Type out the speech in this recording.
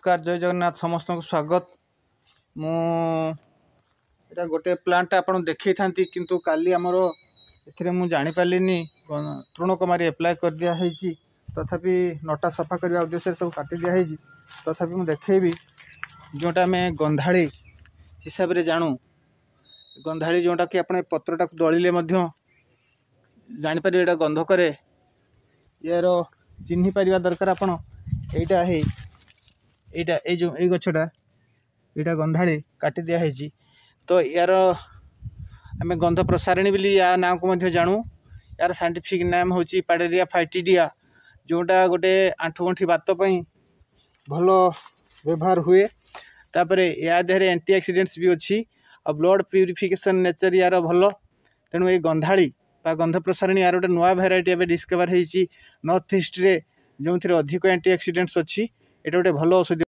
नमस्कार जय जगन्नाथ समस्त को स्वागत। मुझे गोटे प्लांट आपन देखी था किंतु काली आमर ए मुझे जापारे तृणकुमारी एप्लाय कर दिखाई तथापि नटा सफा करने उद्देश्य सब काटी दिखाई तथापि मुझे देखेबी जोटा आम गंधाड़ी हिसाब से जानू गंधाड़ी जोटा कि आप पत्रटा दलिले जापर ये गंध करे यार चिन्ह पार दरकार आपण एटा है एटा जो गछटा यहाँ गंधाड़ी काटी दिखाई तो यार आम गंध प्रसारिणी बोली या ना को जानू यार साइंटिफिक नाम हूँ पाडेरिया फाइटिडिया जोटा गोटे आंठुगंठी बातपाई भल व्यवहार हुए तापर या देहरे एंटी ऑक्सीडेंट्स भी अच्छी और ब्लड प्यूरिफिकेशन नेचर यार भल तेणु ये गंधाड़ी गंध प्रसारिणी यार गोटे नुआ भेराइटी एवं डिस्कवर होती नॉर्थ ईस्ट रे जो अधिक एंटी ऑक्सीडेंट्स अच्छी ये गोटे भल औषधि।